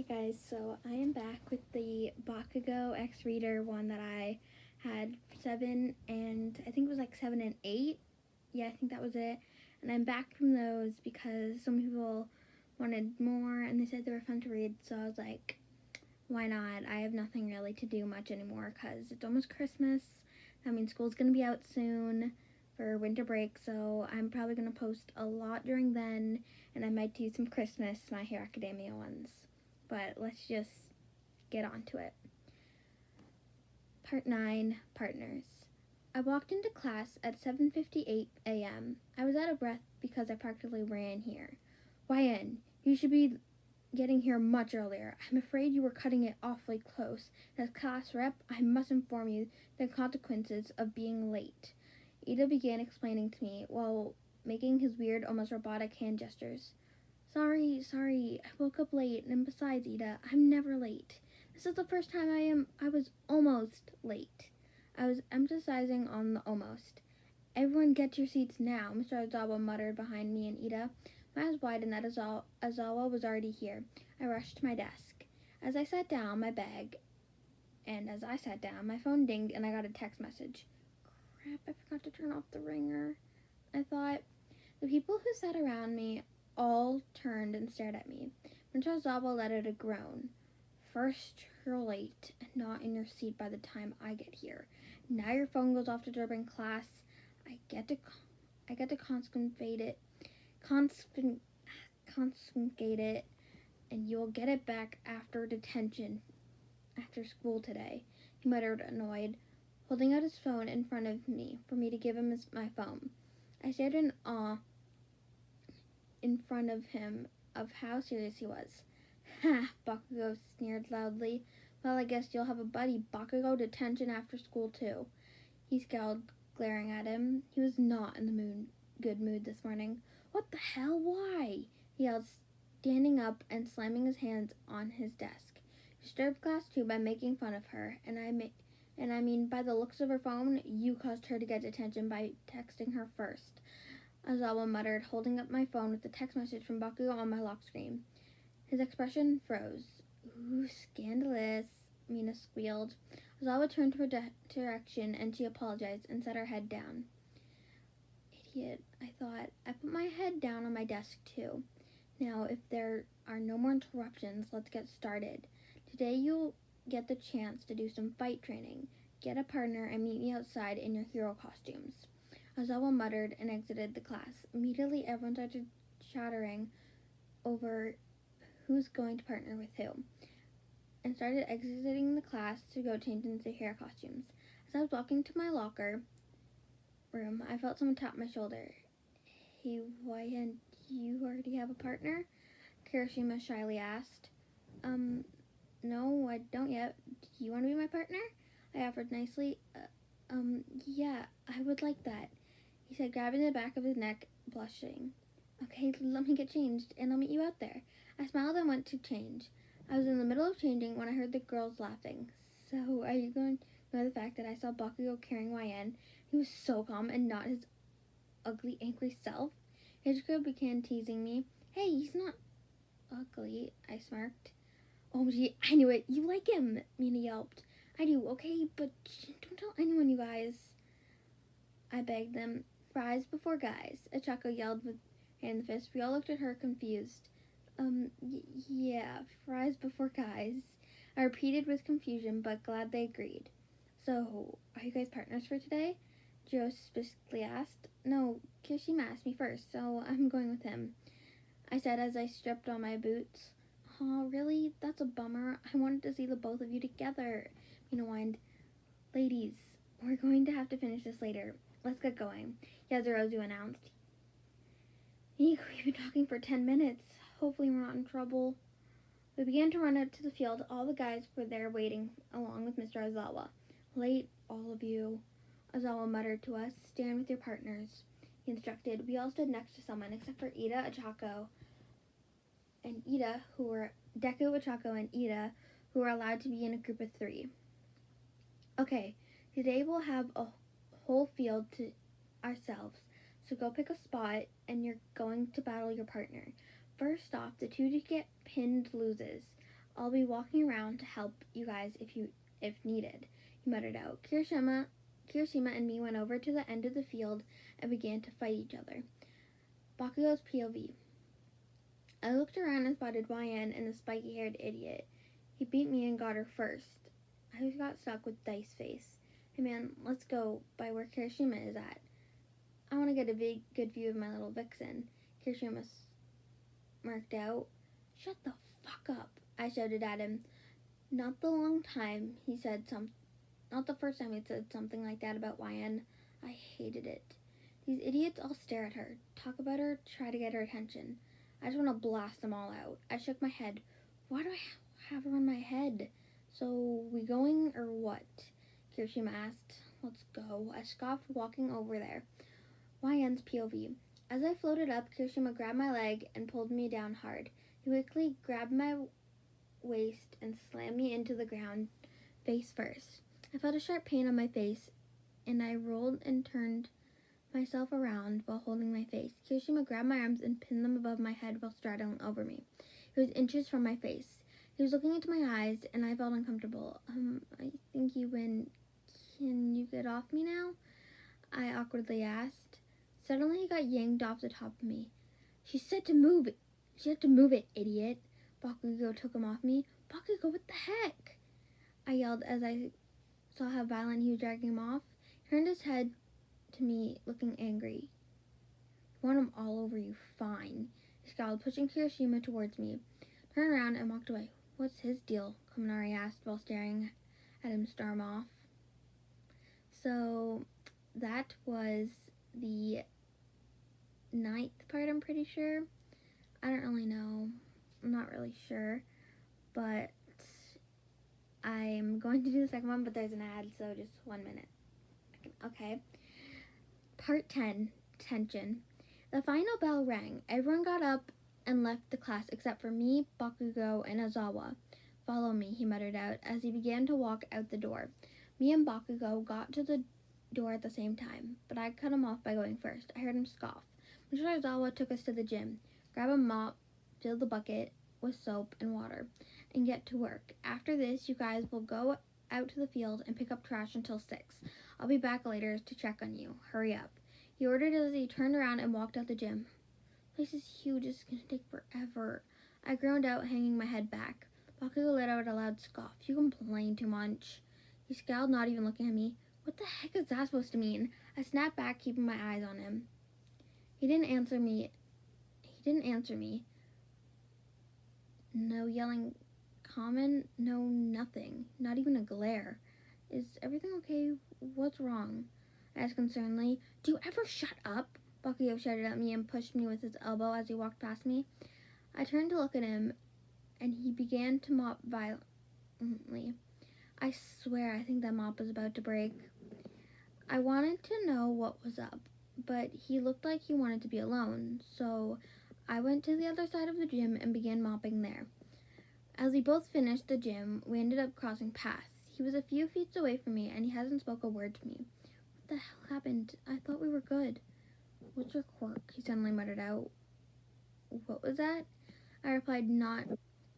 Guys, so I am back with the Bakugou X Reader one that I had 7 and I think it was like 7 and 8. Yeah, I think that was it. And I'm back from those because some people wanted more and they said they were fun to read, so I was like, why not? I have nothing really to do much anymore because it's almost Christmas. That means school's going to be out soon for winter break, so I'm probably going to post a lot during then, and I might do some Christmas My Hero Academia ones. But let's just get on to it. Part 9, Partners. I walked into class at 7:58 a.m. I was out of breath because I practically ran here. YN, you should be getting here much earlier. I'm afraid you were cutting it awfully close. As class rep, I must inform you the consequences of being late. Ida began explaining to me while making his weird, almost robotic hand gestures. Sorry, I woke up late, and besides, Ida, I'm never late. This is the first time I was almost late. I was emphasizing on the almost. Everyone get to your seats now, Mr. Ozawa muttered behind me and Ida. My eyes widened that Ozawa was already here. I rushed to my desk. As I sat down, my phone dinged and I got a text message. Crap, I forgot to turn off the ringer, I thought. The people who sat around me all turned and stared at me. Mr. Ozawa let out a groan. First, you're late and not in your seat by the time I get here. Now your phone goes off disturbing class. I get to confiscate it, and you'll get it back after detention, after school today, he muttered, annoyed, holding out his phone in front of me for me to give him my phone. I stared in awe in front of him of how serious he was. Ha! Bakugou sneered loudly. Well, I guess you'll have a buddy, Bakugou, detention after school too. He scowled, glaring at him. He was not in the good mood this morning. What the hell? Why? He yelled, standing up and slamming his hands on his desk. You disturbed class too by making fun of her, and I mean, by the looks of her phone, you caused her to get detention by texting her first. Ozawa muttered, holding up my phone with the text message from Bakugou on my lock screen. His expression froze. Ooh, scandalous, Mina squealed. Ozawa turned to her direction and she apologized and set her head down. Idiot, I thought. I put my head down on my desk too. Now, if there are no more interruptions, let's get started. Today you'll get the chance to do some fight training. Get a partner and meet me outside in your hero costumes. Ozawa muttered and exited the class. Immediately, everyone started chattering over who's going to partner with who, and started exiting the class to go change into hair costumes. As I was walking to my locker room, I felt someone tap my shoulder. Hey, why didn't you already have a partner? Kirishima shyly asked. No, I don't yet. Do you want to be my partner? I offered nicely. Yeah, I would like that, he said, grabbing the back of his neck, blushing. Okay, let me get changed, and I'll meet you out there. I smiled and went to change. I was in the middle of changing when I heard the girls laughing. So, are you going to know the fact that I saw Bakugou carrying YN? He was so calm and not his ugly, angry self. Hitchcock began teasing me. Hey, he's not ugly, I smirked. Oh, gee, I knew it. You like him, Mina yelped. I do, okay, but don't tell anyone, you guys. I begged them. Fries before guys, Achako yelled with hand in fist. We all looked at her, confused. Yeah, fries before guys, I repeated with confusion, but glad they agreed. So, are you guys partners for today? Joe suspiciously asked. No, Kirishima asked me first, so I'm going with him, I said as I stripped on my boots. Oh, really? That's a bummer. I wanted to see the both of you together, Mina whined. Ladies, we're going to have to finish this later. Let's get going, Yazurozu announced. Eek, we've been talking for 10 minutes. Hopefully we're not in trouble. We began to run out to the field. All the guys were there waiting, along with Mr. Ozawa. Late, all of you, Ozawa muttered to us. Stand with your partners, he instructed. We all stood next to someone, except for Ida, Achako, and Ida, Deku, Achako, and Ida, who were allowed to be in a group of 3. Okay, today we'll have a whole field to ourselves. So go pick a spot, and you're going to battle your partner. First off, the 2 to get pinned loses. I'll be walking around to help you guys if needed, he muttered out. Kirishima and me went over to the end of the field and began to fight each other. Bakugou's POV. I looked around and spotted YN and the spiky-haired idiot. He beat me and got her first. I got stuck with Dice Face. Hey man, let's go by where Kirishima is at. I want to get a good view of my little vixen. Kirishima smirked out. Shut the fuck up, I shouted at him. Not the first time he said something like that about YN. I hated it. These idiots all stare at her, talk about her, try to get her attention. I just want to blast them all out. I shook my head. Why do I have her on my head? So, we going or what? Kirishima asked. Let's go. I scoffed, walking over there. YN's POV. As I floated up, Kirishima grabbed my leg and pulled me down hard. He quickly grabbed my waist and slammed me into the ground, face first. I felt a sharp pain on my face, and I rolled and turned myself around while holding my face. Kirishima grabbed my arms and pinned them above my head while straddling over me. He was inches from my face. He was looking into my eyes, and I felt uncomfortable. I think you win. Can you get off me now? I awkwardly asked. Suddenly he got yanked off the top of me. She said to move it. She had to move it, idiot. Bakugou took him off me. Bakugou, what the heck? I yelled as I saw how violent he was dragging him off. He turned his head to me, looking angry. You want him all over you, fine. He scowled, pushing Kirishima towards me. Turned around and walked away. What's his deal? Kaminari asked while staring at him storm off. So that was the 9th part, I'm pretty sure. I don't really know. I'm not really sure. But I'm going to do the second one, but there's an ad, so just 1 minute. Okay. Part 10, Detention. The final bell rang. Everyone got up and left the class except for me, Bakugou, and Ozawa. Follow me, he muttered out as he began to walk out the door. Me and Bakugou got to the door at the same time, but I cut him off by going first. I heard him scoff. Mr. Ozawa took us to the gym. Grab a mop, fill the bucket with soap and water, and get to work. After this, you guys will go out to the field and pick up trash until 6. I'll be back later to check on you. Hurry up. He ordered as he turned around and walked out the gym. This place is huge. It's going to take forever. I groaned out, hanging my head back. Bakugou let out a loud scoff. You complain too much. He scowled, not even looking at me. What the heck is that supposed to mean? I snapped back, keeping my eyes on him. He didn't answer me. No yelling comment, no nothing. Not even a glare. Is everything okay? What's wrong? I asked concernedly. Do you ever shut up? Bakugou shouted at me and pushed me with his elbow as he walked past me. I turned to look at him, and he began to mop violently. I swear I think that mop was about to break. I wanted to know what was up, but he looked like he wanted to be alone, so I went to the other side of the gym and began mopping there. As we both finished the gym, we ended up crossing paths. He was a few feet away from me, and he hasn't spoke a word to me. What the hell happened? I thought we were good. What's your quirk? He suddenly muttered out. What was that? I replied, not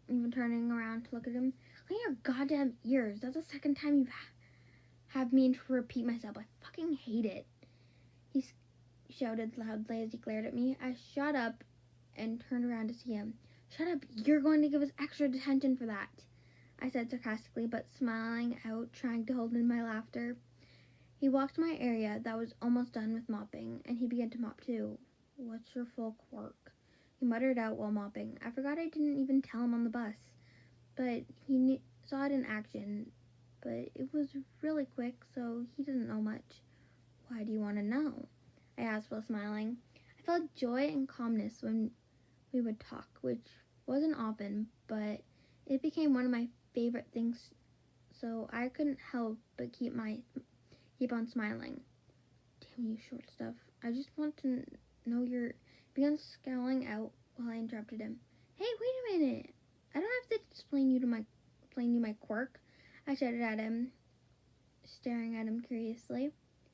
even turning around to look at him. Clean your goddamn ears. That's the second time you've had me to repeat myself. I fucking hate it. He shouted loudly as he glared at me. I shot up and turned around to see him. Shut up. You're going to give us extra detention for that, I said sarcastically, but smiling out, trying to hold in my laughter. He walked to my area that was almost done with mopping, and he began to mop too. What's your full quirk? He muttered out while mopping. I forgot I didn't even tell him on the bus, but he saw it in action, but it was really quick, so he didn't know much. Why do you want to know? I asked while smiling. I felt joy and calmness when we would talk, which wasn't often, but it became one of my favorite things, so I couldn't help but keep on smiling. Damn you, short stuff. I just want to know your... He began scowling out while I interrupted him. Hey, wait a minute. I don't have to explain you my quirk, I shouted at him, staring at him curiously.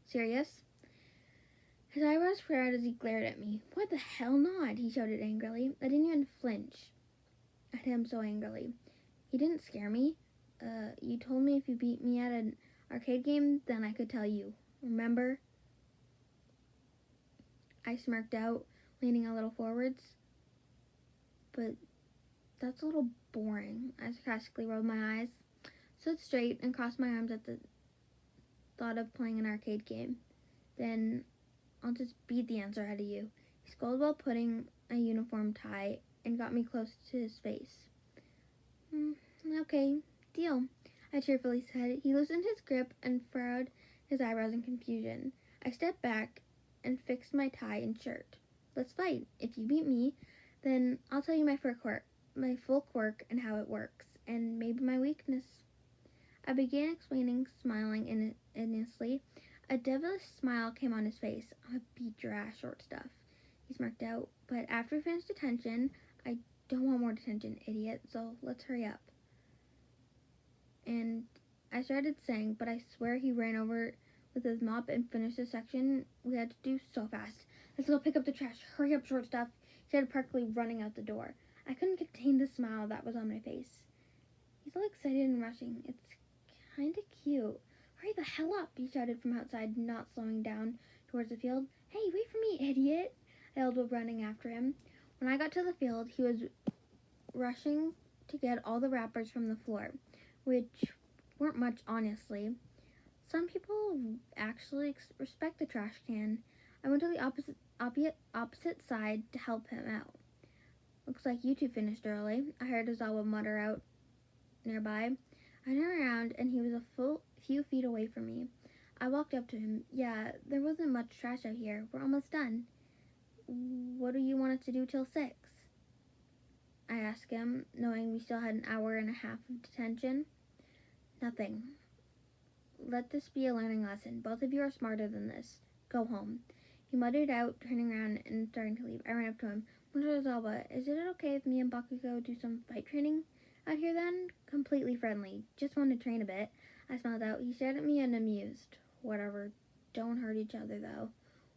Serious? His eyebrows flared as he glared at me. What the hell not? He shouted angrily. I didn't even flinch at him so angrily. He didn't scare me. You told me if you beat me at an arcade game, then I could tell you. Remember? I smirked out, leaning a little forwards. But that's a little boring. I sarcastically rolled my eyes, stood straight, and crossed my arms at the thought of playing an arcade game. Then I'll just beat the answer out of you. He scolded while putting a uniform tie and got me close to his face. Okay, deal, I cheerfully said. He loosened his grip and furrowed his eyebrows in confusion. I stepped back and fixed my tie and shirt. Let's fight. If you beat me, then I'll tell you my full quirk and how it works, and maybe my weakness. I began explaining, smiling innocently. A devilish smile came on his face. I'll beat your ass, short stuff, he smirked out. But after we finished detention, I don't want more detention, idiot, so let's hurry up. And I started saying, but I swear he ran over with his mop and finished the section we had to do so fast. Let's go pick up the trash. Hurry up, short stuff, he said, practically running out the door. I couldn't contain the smile that was on my face. He's all excited and rushing. It's kind of cute. Hurry the hell up, he shouted from outside, not slowing down towards the field. Hey, wait for me, idiot, I yelled while running after him. When I got to the field, he was rushing to get all the wrappers from the floor, which weren't much, honestly. Some people actually respect the trash can. I went to the opposite side to help him out. Looks like you two finished early, I heard Ozawa mutter out nearby. I turned around and he was a few feet away from me. I walked up to him. Yeah, there wasn't much trash out here. We're almost done. What do you want us to do till 6? I asked him, knowing we still had an hour and a half of detention. Nothing. Let this be a learning lesson. Both of you are smarter than this. Go home. He muttered out, turning around and starting to leave. I ran up to him. Mr. Zalba, is it okay if me and Bakugou do some fight training out here then? Completely friendly. Just want to train a bit. I smiled out. He stared at me and amused. Whatever. Don't hurt each other, though.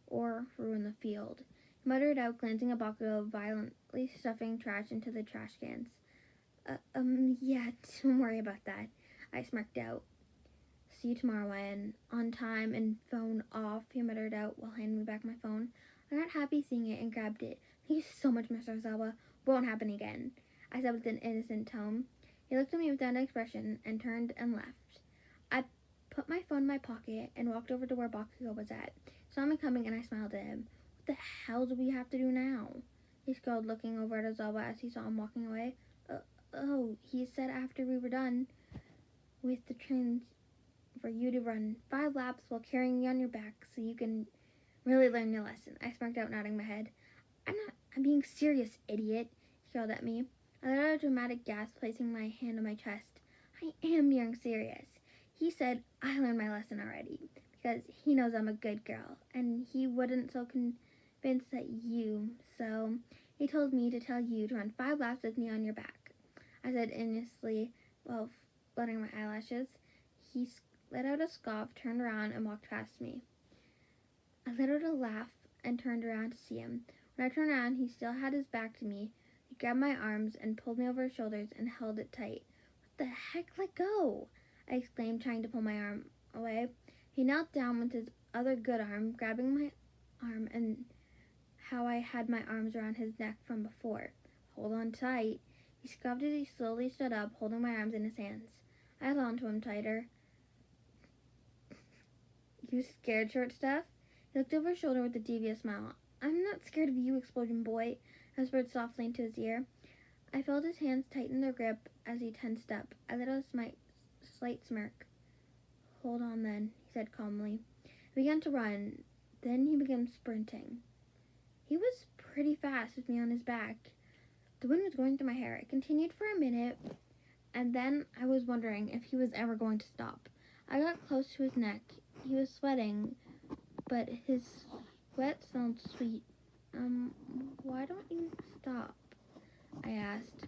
Or ruin the field. He muttered out, glancing at Bakugou, violently stuffing trash into the trash cans. Yeah, don't worry about that, I smirked out. See you tomorrow, Ryan. On time and phone off, he muttered out while handing me back my phone. I got happy seeing it and grabbed it. Thank you so much, Mr. Ozawa. Won't happen again, I said with an innocent tone. He looked at me without an expression and turned and left. I put my phone in my pocket and walked over to where Bakugou was at. He saw me coming and I smiled at him. What the hell do we have to do now? He scowled, looking over at Ozawa as he saw him walking away. He said after we were done with the trains for you to run 5 laps while carrying me on your back so you can really learn your lesson. I smirked out, nodding my head. I'm being serious, idiot, he yelled at me. I let out a dramatic gasp, placing my hand on my chest. I am being serious. He said I learned my lesson already, because he knows I'm a good girl, and he wasn't so convinced that you, so he told me to tell you to run 5 laps with me on your back, I said innocently while fluttering my eyelashes. He let out a scoff, turned around, and walked past me. I let out a laugh and turned around to see him. When I turned around, he still had his back to me. He grabbed my arms and pulled me over his shoulders and held it tight. What the heck? Let go, I exclaimed, trying to pull my arm away. He knelt down with his other good arm, grabbing my arm and how I had my arms around his neck from before. Hold on tight. He scoffed as he slowly stood up, holding my arms in his hands. I held on to him tighter. You scared, short stuff? He looked over his shoulder with a devious smile. I'm not scared of you, explosion boy, I whispered softly into his ear. I felt his hands tighten their grip as he tensed up. I let out a slight smirk. Hold on then, he said calmly. I began to run. Then he began sprinting. He was pretty fast with me on his back. The wind was going through my hair. It continued for a minute, and then I was wondering if he was ever going to stop. I got close to his neck. He was sweating, but his sweat smelled sweet. Why don't you stop? I asked.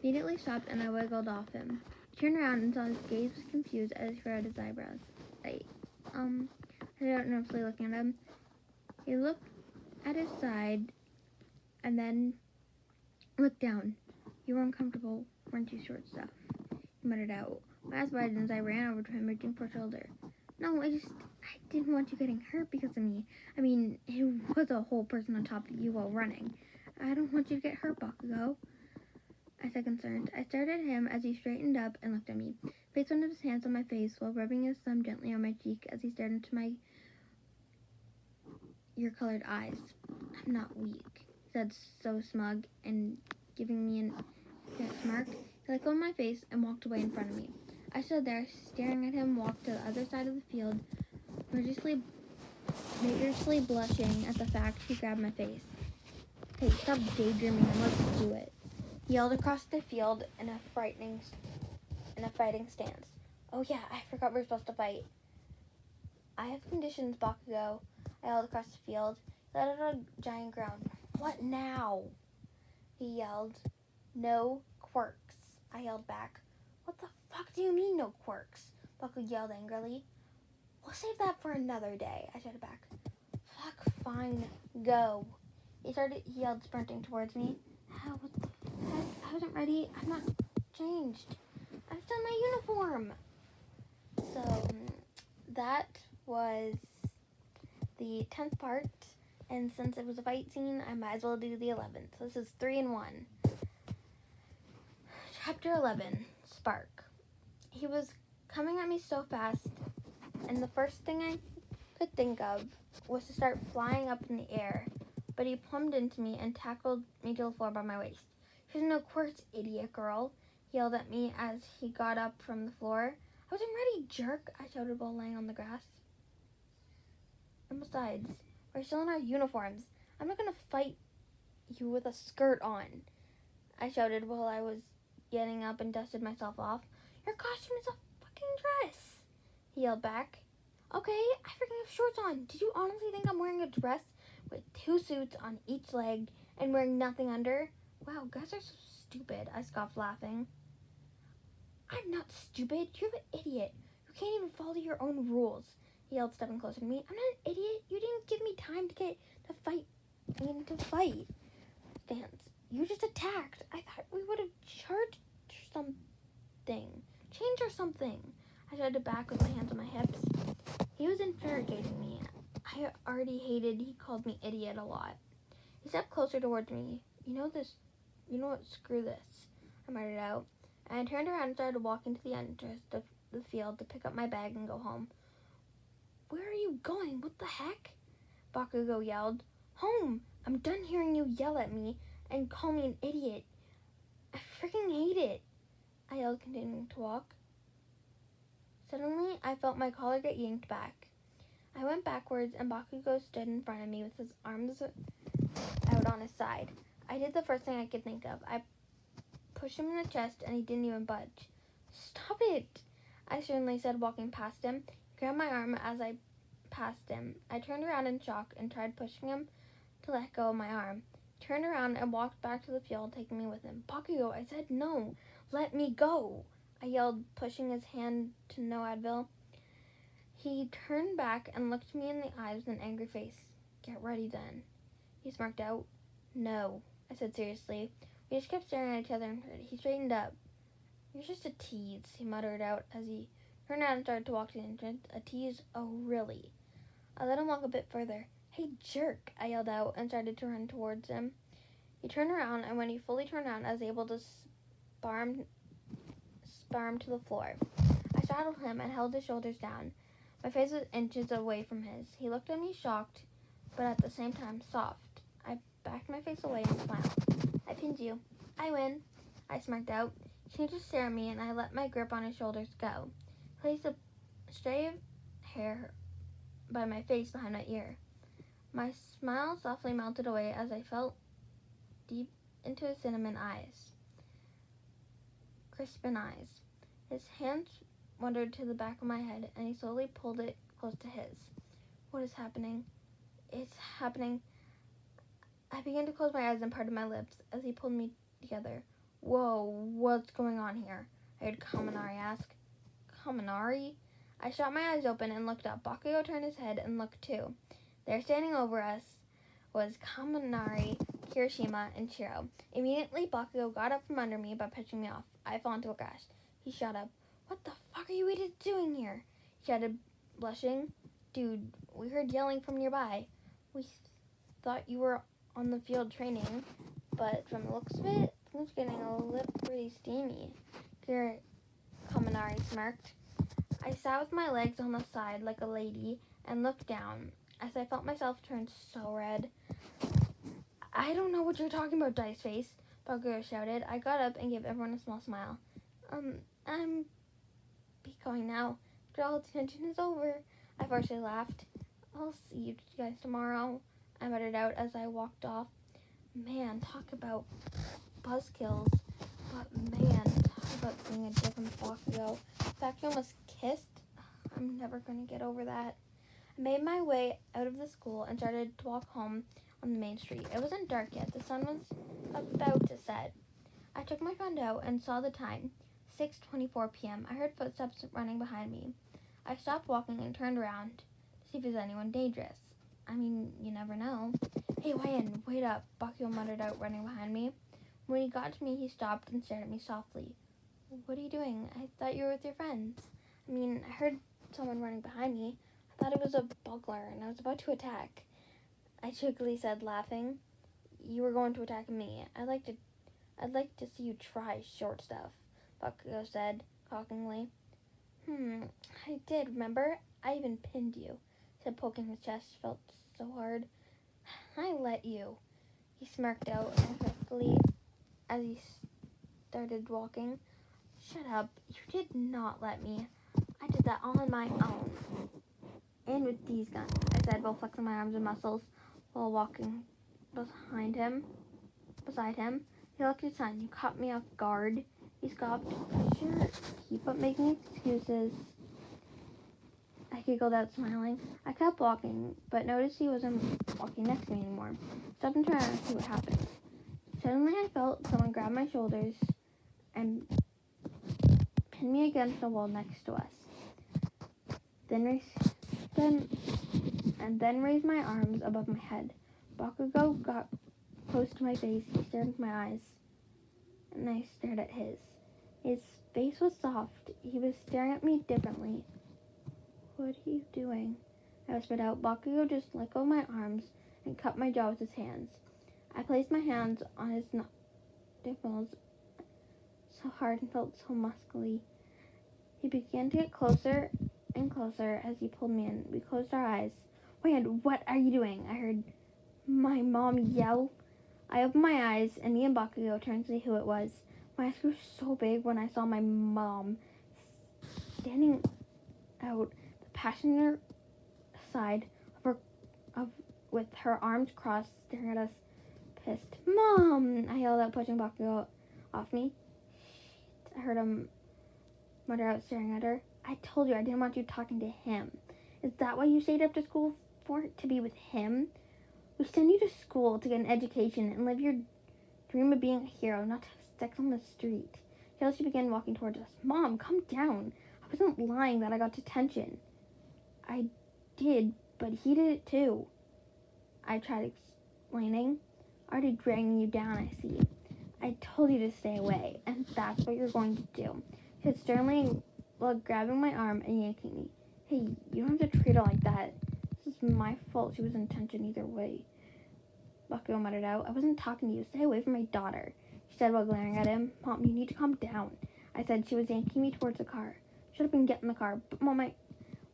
He immediately stopped and I wiggled off him. He turned around and saw his gaze was confused as he furrowed his eyebrows. I said out nervously, looking at him. He looked at his side and then looked down. You were uncomfortable, weren't you, short stuff? he muttered out. My eyes widened as I ran over to him, reaching for his shoulder. No, I didn't want you getting hurt because of me. I mean, it was a whole person on top of you while running. I don't want you to get hurt, Bakugou, I said concerned. I stared at him as he straightened up and looked at me. Placed one of his hands on my face while rubbing his thumb gently on my cheek as he stared into my ear-colored eyes. I'm not weak, he said, so smug and giving me a smirk. He let go of my face and walked away in front of me. I stood there, staring at him walk to the other side of the field, vigorously blushing at the fact he grabbed my face. Hey, stop daydreaming and let's do it. He yelled across the field in a fighting stance. Oh yeah, I forgot we're supposed to fight. I have conditions, Bakugou. I yelled across the field. He let out a giant groan. What now? He yelled. No quirks, I yelled back. What the fuck do you mean, no quirks? Bakugou yelled angrily. We'll save that for another day, I shouted back. Fuck, fine, go. He yelled, sprinting towards me. What the heck? I wasn't ready. I'm not changed. I'm still in my uniform. So, that was the 10th part. And since it was a fight scene, I might as well do the 11th. So this is 3 in 1. Chapter 11, Spark. He was coming at me so fast, and the first thing I could think of was to start flying up in the air, but he plumbed into me and tackled me to the floor by my waist. There's no quirks, idiot girl, he yelled at me as he got up from the floor. I wasn't ready, jerk, I shouted while laying on the grass. And besides, we're still in our uniforms. I'm not gonna fight you with a skirt on, I shouted while I was getting up and dusted myself off. Your costume is a fucking dress, he yelled back. Okay, I freaking have shorts on. Did you honestly think I'm wearing a dress with 2 suits on each leg and wearing nothing under? Wow, guys are so stupid, I scoffed, laughing. I'm not stupid. You're the idiot. You can't even follow your own rules, he yelled, stepping closer to me. I'm not an idiot. You didn't give me time to fight. Stance. You just attacked. I thought we would have charged something. Change or something. I shouted back with my hands on my hips. He was interrogating me. I already hated he called me idiot a lot. He stepped closer towards me. You know what, screw this, I muttered out. And I turned around and started walking to the entrance of the field to pick up my bag and go home. Where are you going? What the heck? Bakugou yelled. Home! I'm done hearing you yell at me and call me an idiot. I freaking hate it, I yelled, continuing to walk. Suddenly, I felt my collar get yanked back. I went backwards, and Bakugou stood in front of me with his arms out on his side. I did the first thing I could think of. I pushed him in the chest, and he didn't even budge. Stop it, I sternly said, walking past him. He grabbed my arm as I passed him. I turned around in shock and tried pushing him to let go of my arm. He turned around and walked back to the field, taking me with him. Bakugou, I said no. Let me go, I yelled, pushing his hand to no Advil. He turned back and looked me in the eyes with an angry face. Get ready, then, he smirked out. No, I said seriously. We just kept staring at each other. He straightened up. You're just a tease, he muttered out as he turned around and started to walk to the entrance. A tease? Oh, really? I let him walk a bit further. Hey, jerk, I yelled out and started to run towards him. He turned around, and when he fully turned around, I was able to spar him to the floor. I straddled him and held his shoulders down. My face was inches away from his. He looked at me shocked, but at the same time soft. I backed my face away and smiled. I pinned you. I win, I smirked out. He continued to stare at me, and I let my grip on his shoulders go. He placed a stray of hair by my face behind my ear. My smile softly melted away as I felt deep into his cinnamon eyes. Crispin eyes. His hands wandered to the back of my head, and he slowly pulled it close to his. What is happening? It's happening. I began to close my eyes and parted my lips as he pulled me together. Whoa, what's going on here? I heard Kaminari ask. Kaminari? I shot my eyes open and looked up. Bakugou turned his head and looked too. There, standing over us, was Kaminari, Kirishima, and Shiro. Immediately, Bakugou got up from under me by pushing me off. I fell into the grass. He shot up. What the fuck are you idiots doing here? He shouted, blushing. Dude, we heard yelling from nearby. We thought you were on the field training, but from the looks of it, things getting a little pretty steamy. Kaminari smirked. I sat with my legs on the side like a lady and looked down as I felt myself turn so red. I don't know what you're talking about, Dice Face, Bakugou shouted. I got up and gave everyone a small smile. I'm be going now. After all, detention is over. I partially laughed. I'll see you guys tomorrow, I muttered out as I walked off. Man, talk about buzzkills. But man, talk about being a different Bakugou. The fact we almost kissed, I'm never going to get over that. I made my way out of the school and started to walk home on the main street. It wasn't dark yet. The sun was about to set. I took my phone out and saw the time, 6:24 p.m. I heard footsteps running behind me. I stopped walking and turned around to see if there's anyone dangerous. I mean, you never know. Hey, Ryan, wait up, Bakugou muttered out, running behind me. When he got to me, he stopped and stared at me softly. What are you doing? I thought you were with your friends. I mean, I heard someone running behind me. I thought it was a bugler, and I was about to attack. I cheekily said, laughing. You were going to attack me. I'd like to see you try short stuff, Bakugou said, cockingly. I did, remember? I even pinned you, said, poking his chest. Felt so hard. I let you. He smirked out effectively as he started walking. Shut up. You did not let me. I did that all on my own. And with these guns, I said, while flexing my arms and muscles while walking beside him. He looked at his son. You caught me off guard. He scoffed. Sure, keep up making excuses. I giggled out, smiling. I kept walking, but noticed he wasn't walking next to me anymore. Stopped and turned around to see what happened. Suddenly I felt someone grab my shoulders and pin me against the wall next to us. Then raised my arms above my head. Bakugou got close to my face. He stared into my eyes, and I stared at his. His face was soft. He was staring at me differently. What are you doing? I whispered out. Bakugou just let go of my arms and cut my jaw with his hands. I placed my hands on his nipples so hard and felt so muscly. He began to get closer and closer as he pulled me in. We closed our eyes. Wait, what are you doing? I heard my mom yell. I opened my eyes, and me and Bakugou turned to see who it was. My eyes grew so big when I saw my mom standing out the passenger side with her arms crossed, staring at us, pissed. Mom! I yelled out, pushing Bakugou off me. Shit, I heard him mutter out, staring at her. I told you I didn't want you talking to him. Is that why you stayed after school for? To be with him? We send you to school to get an education and live your dream of being a hero, not to have sex on the street. She began walking towards us. Mom, calm down. I wasn't lying that I got detention. I did, but he did it too. I tried explaining. Already dragging you down, I see. I told you to stay away, and that's what you're going to do. She said sternly while grabbing my arm and yanking me. Hey, you don't have to treat her like that. This is my fault. She was in detention either way. Bakugou muttered out. I wasn't talking to you. Stay away from my daughter, she said while glaring at him. Mom, you need to calm down, I said. She was yanking me towards the car. Shut up and get in the car. But Mom,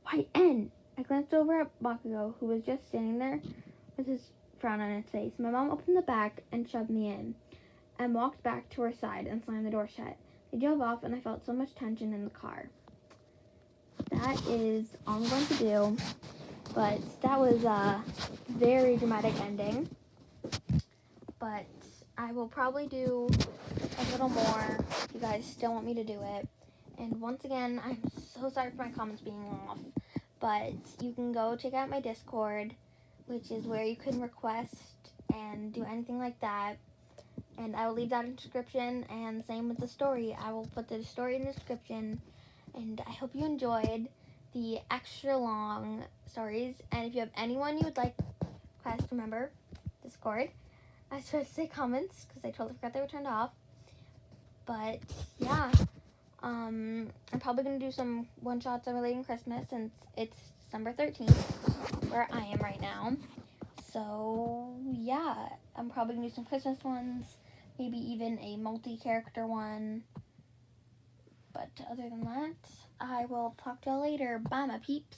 why N? I glanced over at Bakugou, who was just standing there with his frown on his face. My mom opened the back and shoved me in and walked back to her side and slammed the door shut. They drove off, and I felt so much tension in the car. That is all I'm going to do, but that was a very dramatic ending. But I will probably do a little more if you guys still want me to do it. And once again, I'm so sorry for my comments being off, but you can go check out my Discord, which is where you can request and do anything like that. And I will leave that in the description, and same with the story. I will put the story in the description, and I hope you enjoyed the extra long stories. And if you have anyone you would like class to remember, Discord, I was supposed to say comments, because I totally forgot they were turned off. But, yeah, I'm probably going to do some one-shots relating Christmas since it's December 13th, where I am right now. So, yeah, I'm probably going to do some Christmas ones, maybe even a multi-character one. But other than that, I will talk to y'all later. Bye, my peeps.